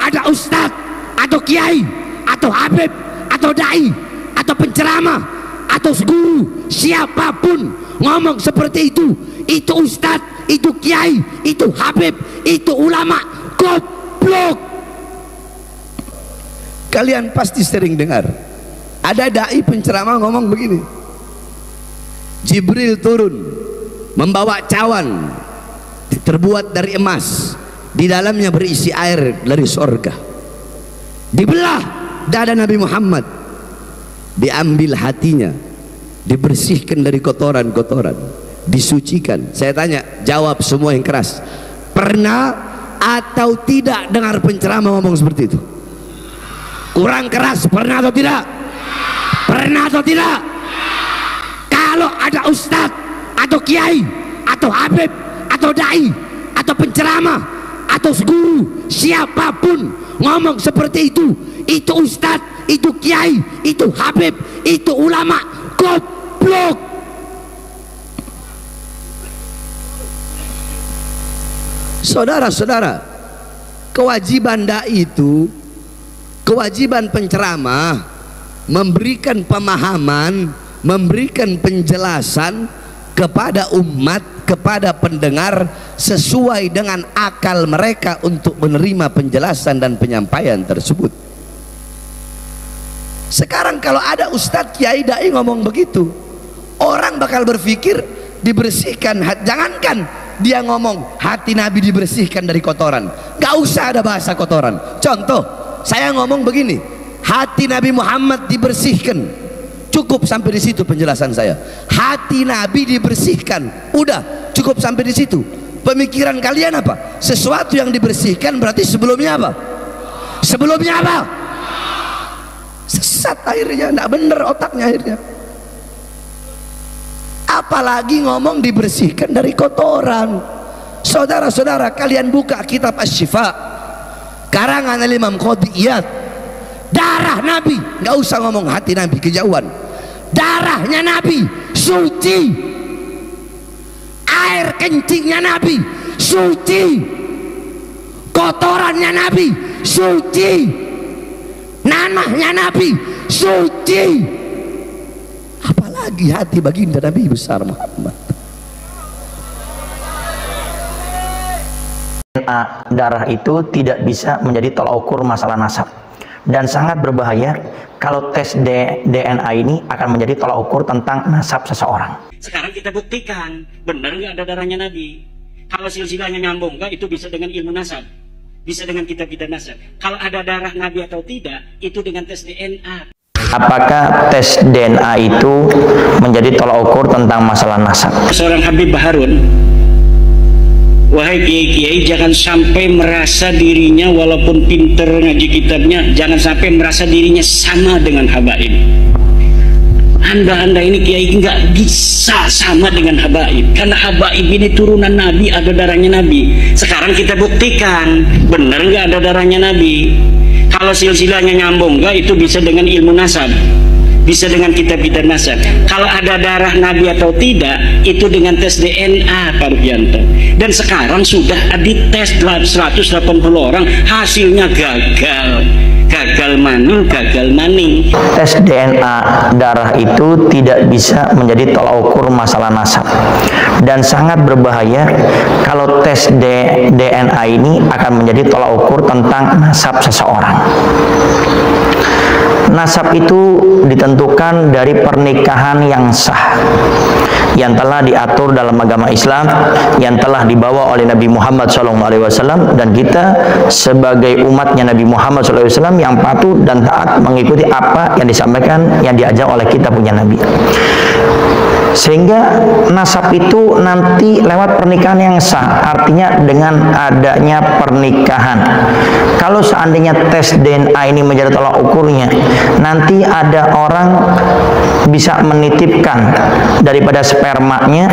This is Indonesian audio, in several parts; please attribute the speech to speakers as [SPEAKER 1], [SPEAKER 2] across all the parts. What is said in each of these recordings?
[SPEAKER 1] ada ustadz atau kiai atau habib atau dai atau penceramah atau guru siapapun ngomong seperti itu ustadz, itu kiai, itu habib, itu ulama, goblok. Kalian pasti sering dengar ada dai penceramah ngomong begini, Jibril turun membawa cawan terbuat dari emas, di dalamnya berisi air dari sorga, dibelah dada Nabi Muhammad, diambil hatinya, dibersihkan dari kotoran-kotoran, disucikan. Saya tanya, jawab semua yang keras, pernah atau tidak dengar penceramah ngomong seperti itu? Kurang keras, pernah atau tidak? Pernah atau tidak? Kalau ada ustadz atau kiai atau habib atau dai atau penceramah atau guru siapapun ngomong seperti itu ustadz, itu kiai, itu habib, itu ulama, goblok. Saudara-saudara, kewajiban dai itu, kewajiban penceramah memberikan pemahaman, memberikan penjelasan kepada umat, kepada pendengar sesuai dengan akal mereka untuk menerima penjelasan dan penyampaian tersebut. Sekarang kalau ada ustadz, kiai, dai ngomong begitu, orang bakal berpikir dibersihkan. Jangankan dia ngomong hati Nabi dibersihkan dari kotoran, gak usah ada bahasa kotoran. Contoh, saya ngomong begini, hati Nabi Muhammad dibersihkan, cukup sampai di situ penjelasan saya. Hati Nabi dibersihkan, udah cukup sampai di situ. Pemikiran kalian apa? Sesuatu yang dibersihkan berarti sebelumnya apa? Sebelumnya apa? Sesat akhirnya, tidak benar otaknya akhirnya. Apalagi ngomong dibersihkan dari kotoran. Saudara-saudara, kalian buka kitab Asy-Syifa karangan Imam Qadhi Iyad, darah Nabi, nggak usah ngomong hati Nabi, kejauhan. Darahnya Nabi suci, air kencingnya Nabi suci, kotorannya Nabi suci, nanahnya Nabi suci, apalagi hati baginda Nabi besar Muhammad.
[SPEAKER 2] DNA darah itu tidak bisa menjadi tolak ukur masalah nasab, dan sangat berbahaya kalau tes DNA ini akan menjadi tolak ukur tentang nasab seseorang.
[SPEAKER 3] Sekarang kita buktikan benar nggak ada darahnya Nabi. Kalau silsilahnya nyambung nggak, itu bisa dengan ilmu nasab, bisa dengan kitab-kitab nasab. Kalau ada darah Nabi atau tidak, itu dengan tes DNA.
[SPEAKER 2] Apakah tes DNA itu menjadi tolak ukur tentang masalah nasab?
[SPEAKER 3] Seorang Habib Baharun, wahai kiai-kiai, jangan sampai merasa dirinya walaupun pinter ngaji kitabnya, jangan sampai merasa dirinya sama dengan habaib. Anda ini kiai nggak bisa sama dengan habaib, karena habaib ini turunan Nabi, ada darahnya Nabi. Sekarang kita buktikan benar nggak ada darahnya Nabi. Kalau silsilahnya nyambung nggak, itu bisa dengan ilmu nasab, bisa dengan kitab-kitab nasab. Kalau ada darah Nabi atau tidak, itu dengan tes DNA, Pak Rufianto. Dan sekarang sudah dites 180 orang, hasilnya gagal. Gagal maning.
[SPEAKER 2] Tes DNA darah itu tidak bisa menjadi tolak ukur masalah nasab, dan sangat berbahaya kalau tes DNA ini akan menjadi tolak ukur tentang nasab seseorang. Nasab itu ditentukan dari pernikahan yang sah, yang telah diatur dalam agama Islam, yang telah dibawa oleh Nabi Muhammad SAW, dan kita sebagai umatnya Nabi Muhammad SAW yang patuh dan taat mengikuti apa yang disampaikan, yang diajak oleh kita punya Nabi. Sehingga nasab itu nanti lewat pernikahan yang sah, artinya dengan adanya pernikahan. Kalau seandainya tes DNA ini menjadi tolak ukurnya, nanti ada orang bisa menitipkan daripada spermanya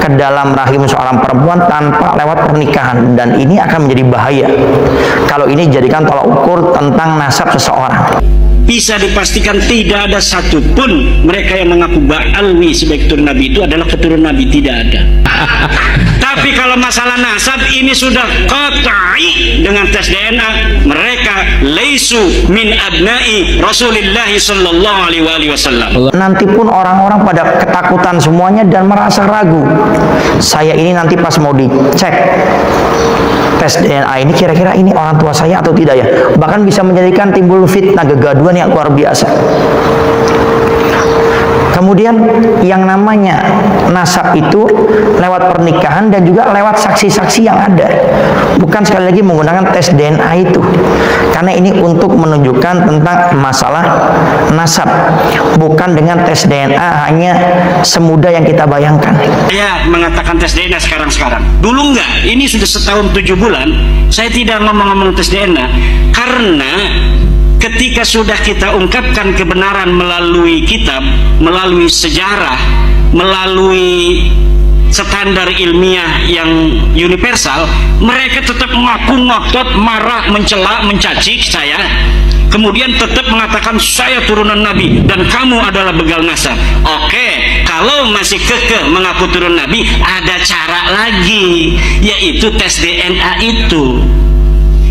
[SPEAKER 2] ke dalam rahim seorang perempuan tanpa lewat pernikahan, dan ini akan menjadi bahaya kalau ini dijadikan tolak ukur tentang nasab seseorang.
[SPEAKER 3] bisa dipastikan tidak ada satupun mereka yang mengaku Ba'alwi sebagai keturunan Nabi itu adalah keturunan Nabi, tidak ada. Tapi kalau masalah nasab ini sudah qat'i dengan tes DNA, mereka laisu min abna'i Rasulullah sallallahu alaihi wasallam.
[SPEAKER 2] Nanti pun orang-orang pada ketakutan semuanya dan merasa ragu. Saya ini nanti pas mau dicek tes DNA ini, kira-kira ini orang tua saya atau tidak ya? Bahkan bisa menjadikan timbul fitnah, kegaduhan yang luar biasa. Kemudian yang namanya nasab itu lewat pernikahan dan juga lewat saksi-saksi yang ada. Bukan sekali lagi menggunakan tes DNA itu. Karena ini untuk menunjukkan tentang masalah nasab. Bukan dengan tes DNA hanya semudah yang kita bayangkan.
[SPEAKER 3] Saya mengatakan tes DNA sekarang-sekarang. Dulu enggak, ini sudah setahun 7 bulan saya tidak ngomong-ngomong tes DNA. Karena ketika sudah kita ungkapkan kebenaran melalui kitab, melalui sejarah, melalui standar ilmiah yang universal, mereka tetap mengaku ngotot, marah, mencela, mencaci saya, kemudian tetap mengatakan saya turunan Nabi dan kamu adalah begal nasab. Oke, kalau masih kekeh mengaku turun Nabi, ada cara lagi, yaitu tes DNA itu.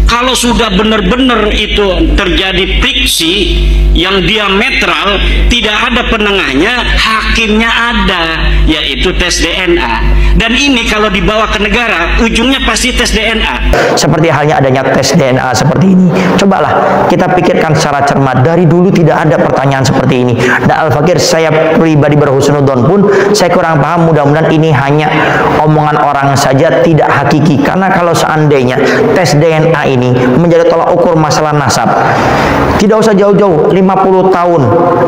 [SPEAKER 3] Kalau sudah benar-benar itu terjadi friksi yang diametral, tidak ada penengahnya, hakimnya ada, yaitu tes DNA. Dan ini kalau dibawa ke negara, ujungnya pasti tes DNA.
[SPEAKER 2] Seperti halnya adanya tes DNA seperti ini. Cobalah kita pikirkan secara cermat. Dari dulu tidak ada pertanyaan seperti ini. Dan Al-Fakir, saya pribadi berhusnudon pun, saya kurang paham. Mudah-mudahan ini hanya omongan orang saja, tidak hakiki. Karena kalau seandainya tes DNA ini menjadi tolak ukur masalah nasab, tidak usah jauh-jauh 50 tahun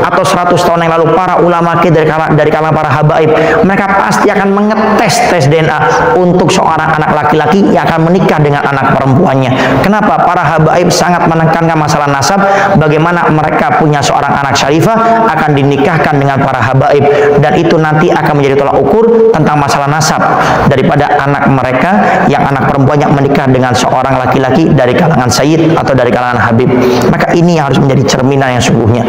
[SPEAKER 2] atau 100 tahun yang lalu para ulama dari kalangan para habaib, mereka pasti akan mengetes tes DNA untuk seorang anak laki-laki yang akan menikah dengan anak perempuannya. Kenapa? Para habaib sangat menekankan masalah nasab, bagaimana mereka punya seorang anak syarifah akan dinikahkan dengan para habaib, dan itu nanti akan menjadi tolak ukur tentang masalah nasab daripada anak mereka yang anak perempuan yang menikah dengan seorang laki-laki dari kalangan sayyid atau dari kalangan habib. Maka ini yang harus menjadi cerminan yang sungguhnya.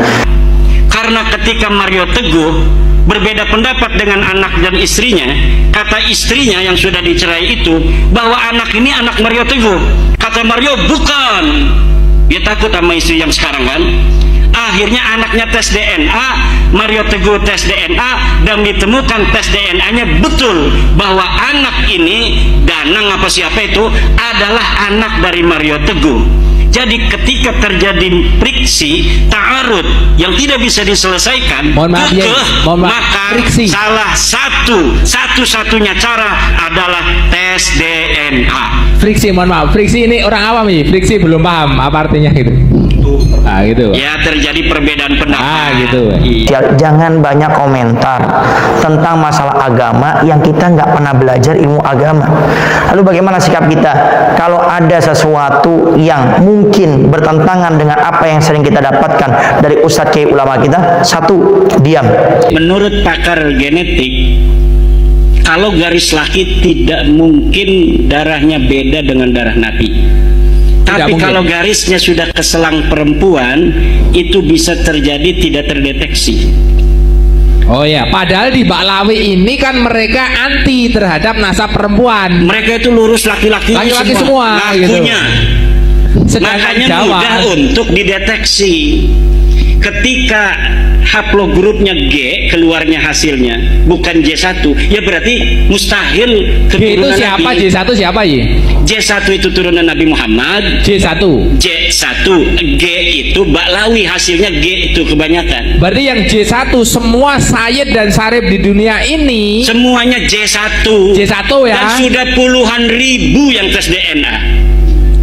[SPEAKER 3] Karena ketika Mario Teguh berbeda pendapat dengan anak dan istrinya, kata istrinya yang sudah dicerai itu bahwa anak ini anak Mario Teguh. Kata Mario, bukan. Dia takut sama istri yang sekarang kan. Akhirnya anaknya tes DNA, Mario Teguh tes DNA, dan ditemukan tes DNA-nya betul bahwa anak ini, Danang apa siapa itu, adalah anak dari Mario Teguh. Jadi ketika terjadi friksi, ta'arud yang tidak bisa diselesaikan, maka friksi. Salah satu-satunya cara adalah tes DNA.
[SPEAKER 4] Friksi, mohon maaf, friksi ini orang awam nih, friksi belum paham apa artinya gitu. Ah, gitu.
[SPEAKER 3] Ya, terjadi perbedaan pendapat.
[SPEAKER 4] Ah, gitu.
[SPEAKER 2] Jangan banyak komentar tentang masalah agama yang kita nggak pernah belajar ilmu agama. Lalu bagaimana sikap kita kalau ada sesuatu yang mungkin bertentangan dengan apa yang sering kita dapatkan dari ustadz kiai ulama kita? Satu, diam.
[SPEAKER 3] Menurut pakar genetik, kalau garis laki tidak mungkin darahnya beda dengan darah Nabi. Tapi kalau garisnya sudah ke selang perempuan, itu bisa terjadi tidak terdeteksi.
[SPEAKER 4] Oh ya, padahal di Ba'lawi ini kan mereka anti terhadap nasab perempuan.
[SPEAKER 3] Mereka itu lurus laki-laki
[SPEAKER 4] semua
[SPEAKER 3] ngakunya.
[SPEAKER 4] Gitu.
[SPEAKER 3] Makanya mudah untuk dideteksi. Ketika haplogrupnya G keluarnya hasilnya bukan J1, ya berarti mustahil keturunan
[SPEAKER 4] itu siapa Nabi. J1 siapa ya?
[SPEAKER 3] J1 itu turunan Nabi Muhammad.
[SPEAKER 4] J1
[SPEAKER 3] G itu Ba'lawi, hasilnya G itu kebanyakan.
[SPEAKER 4] Berarti yang J1 semua sayyid dan sarif di dunia ini
[SPEAKER 3] semuanya J1
[SPEAKER 4] ya.
[SPEAKER 3] Dan sudah puluhan ribu yang tes DNA.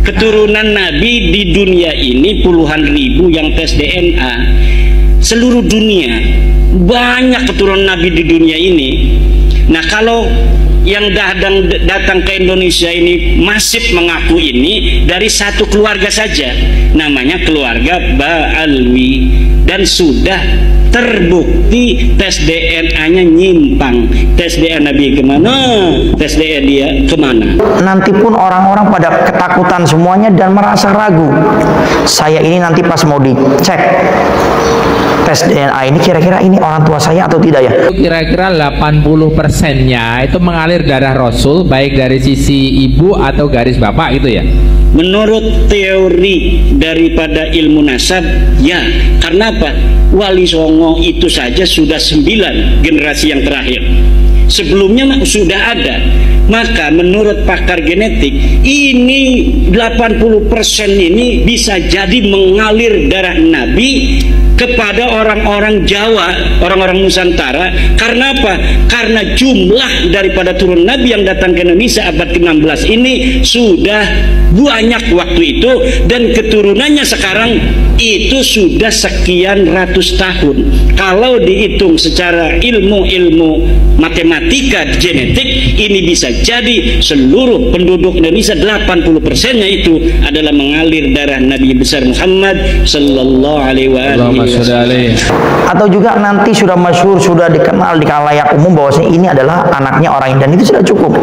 [SPEAKER 3] Keturunan Nabi di dunia ini puluhan ribu yang tes DNA. Seluruh dunia banyak keturunan Nabi di dunia ini. Nah, kalau yang datang ke Indonesia ini masif mengaku ini dari satu keluarga saja, namanya keluarga Ba'alwi, dan sudah terbukti tes DNA-nya nyimpang. Tes DNA Nabi kemana, tes DNA dia kemana.
[SPEAKER 2] Nanti pun orang-orang pada ketakutan semuanya dan merasa ragu. Saya ini nanti pas mau dicek tes DNA ini, kira-kira ini orang tua saya atau tidak ya?
[SPEAKER 4] Kira-kira 80%-nya itu mengalir darah Rasul, baik dari sisi ibu atau garis bapak gitu ya.
[SPEAKER 3] Menurut teori daripada ilmu nasab, ya. Karena apa? Wali Songo itu saja sudah 9 generasi yang terakhir. Sebelumnya sudah ada. Maka menurut pakar genetik, ini 80% ini bisa jadi mengalir darah Nabi kepada orang-orang Jawa, orang-orang Nusantara. Karena apa? Karena jumlah daripada turun Nabi yang datang ke Indonesia abad ke-16 ini sudah banyak waktu itu, dan keturunannya sekarang itu sudah sekian ratus tahun. Kalau dihitung secara ilmu matematika genetik, ini bisa jadi seluruh penduduk Indonesia 80%-nya itu adalah mengalir darah Nabi besar Muhammad sallallahu alaihi wasallam.
[SPEAKER 2] Atau juga nanti sudah masyhur, sudah dikenal di khalayak umum bahwasanya ini adalah anaknya orang ini, dan itu sudah cukup.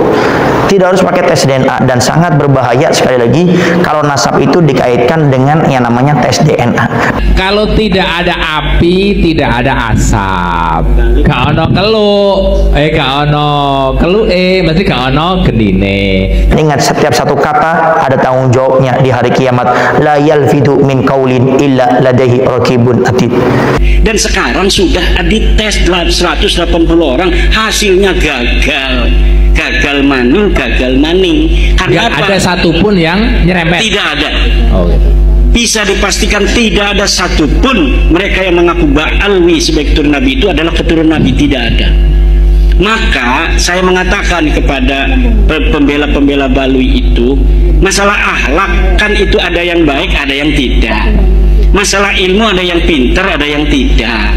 [SPEAKER 2] Tidak harus pakai tes DNA, dan sangat berbahaya sekali lagi kalau nasab itu dikaitkan dengan yang namanya tes DNA.
[SPEAKER 4] Kalau tidak ada api, tidak ada asap. Gak ono kelu, berarti gak ono gendine.
[SPEAKER 2] Ingat, setiap satu kata ada tanggung jawabnya di hari kiamat. La yalfidu min qaulin illa ladaihi raqibun atid.
[SPEAKER 3] Dan sekarang sudah dites 180 orang, hasilnya gagal. Gagal maning. Karena
[SPEAKER 4] Gak
[SPEAKER 3] apa?
[SPEAKER 4] ada satupun yang nyerempet.
[SPEAKER 3] Tidak ada.
[SPEAKER 4] Oh, gitu.
[SPEAKER 3] Bisa dipastikan tidak ada satupun mereka yang mengaku Ba'alwi sebagai keturunan Nabi itu adalah keturunan Nabi, tidak ada. Maka saya mengatakan kepada pembela-pembela Balwi itu, masalah akhlak kan itu ada yang baik, ada yang tidak. Masalah ilmu ada yang pintar, ada yang tidak.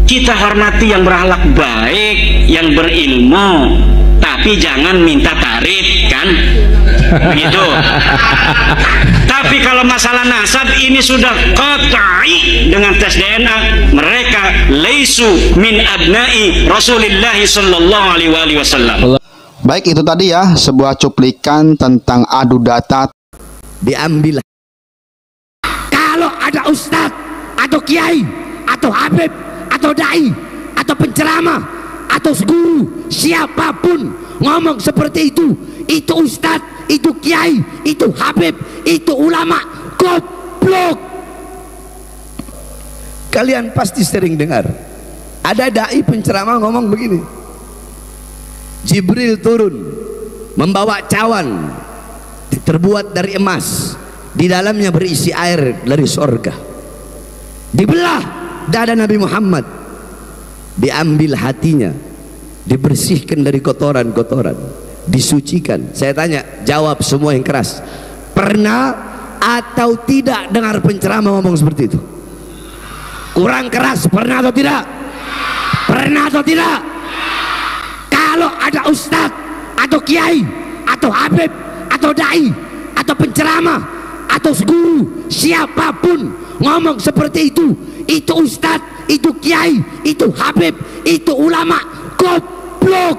[SPEAKER 3] Kita hormati yang berakhlak baik, yang berilmu, tapi jangan minta tarif, kan? Begitu. Tapi kalau masalah nasab ini sudah qat'i dengan tes DNA, mereka laisu min abna'i Rasulillah sallallahu alaihi wasallam.
[SPEAKER 5] Baik, itu tadi ya sebuah cuplikan tentang adu data.
[SPEAKER 1] Diambil. Kalau ada ustadz atau kiai atau habib atau dai atau penceramah atau guru siapapun ngomong seperti itu ustadz, itu kiai, itu habib, itu ulama, goblok. Kalian pasti sering dengar ada dai penceramah ngomong begini, Jibril turun membawa cawan terbuat dari emas, di dalamnya berisi air dari sorga. Dibelah dada Nabi Muhammad, diambil hatinya, dibersihkan dari kotoran-kotoran, disucikan. Saya tanya, jawab semua yang keras. Pernah atau tidak dengar penceramah ngomong seperti itu? Kurang keras, pernah atau tidak? Pernah atau tidak? Kalau ada ustadz atau kiai atau habib atau dai atau penceramah atau guru siapapun ngomong seperti itu ustadz, itu kiai, itu habib, itu ulama, goblok.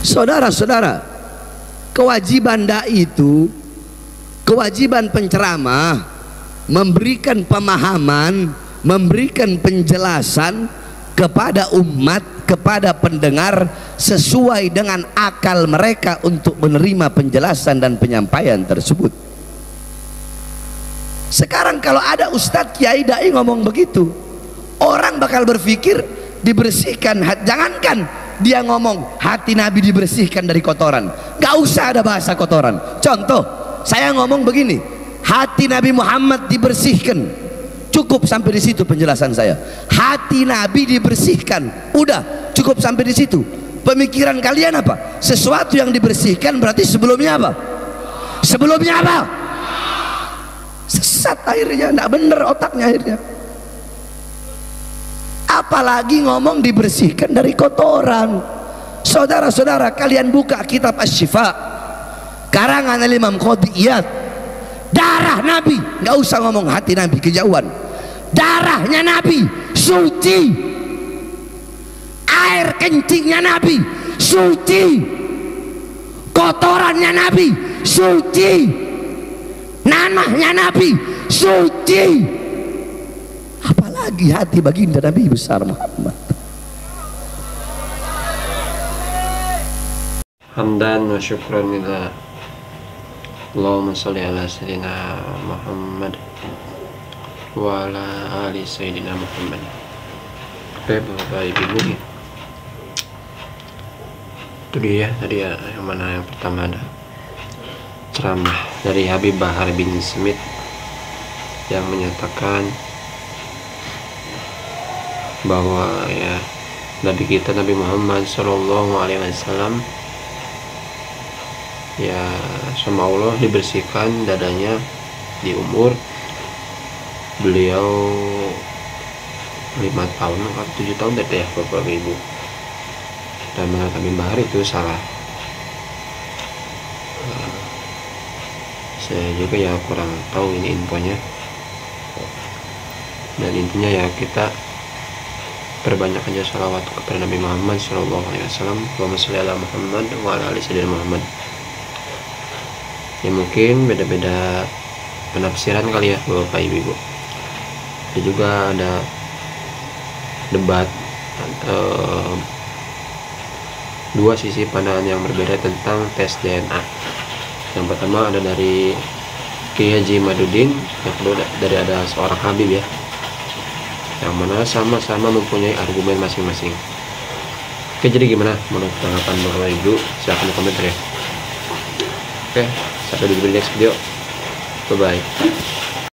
[SPEAKER 1] Saudara-saudara, kewajiban dai itu, kewajiban penceramah memberikan pemahaman, memberikan penjelasan kepada umat, kepada pendengar sesuai dengan akal mereka untuk menerima penjelasan dan penyampaian tersebut. Sekarang kalau ada ustadz, kiai, dai ngomong begitu, orang bakal berpikir dibersihkan. Jangankan dia ngomong hati Nabi dibersihkan dari kotoran, gak usah ada bahasa kotoran. Contoh, saya ngomong begini, hati Nabi Muhammad dibersihkan, cukup sampai di situ penjelasan saya. Hati Nabi dibersihkan, udah cukup sampai di situ. Pemikiran kalian apa? Sesuatu yang dibersihkan berarti sebelumnya apa? Sebelumnya apa? Sesat akhirnya, nggak bener otaknya akhirnya. Apalagi ngomong dibersihkan dari kotoran. Saudara-saudara, kalian buka kitab Asy-Syifa karangan Imam Qadhi Iyad. Darah Nabi, nggak usah ngomong hati Nabi, kejauhan. Darahnya Nabi suci, air kencingnya Nabi suci, kotorannya Nabi suci, nanahnya Nabi suci. Apalagi hati baginda Nabi besar Muhammad.
[SPEAKER 6] Hamdan wa syukran lillah. Allahumma sholli ala sayyidina Muhammad wa ala ali sayyidina Muhammad. Oke, Bapak Ibu, itu dia tadi ya, yang mana yang pertama ada ceramah dari Habib Bahar bin Smith yang menyatakan bahwa ya Nabi kita Nabi Muhammad Shallallahu Alaihi Wasallam ya sama Allah dibersihkan dadanya di umur beliau 5 tahun atau 7 tahun ya Bapak Ibu. Dan menurut Habib Bahar itu salah. Saya juga ya kurang tahu ini infonya. Dan intinya ya kita perbanyak aja salawat kepada Nabi Muhammad Shallallahu Alaihi Wasallam. Allahumma sholli ala Muhammad wa ala ali sayyidina Muhammad. Ya mungkin beda-beda penafsiran kali ya Bapak Ibu. Ya juga ada debat dua sisi pandangan yang berbeda tentang tes DNA. Yang pertama ada dari Kiai Haji Madudin, yang kedua dari ada seorang Habib ya, yang mana sama-sama mempunyai argumen masing-masing. Oke, jadi gimana menurut tanggapan Bapak Ibu? Silahkan komentar ya. Oke, sampai jumpa di next video. Bye bye.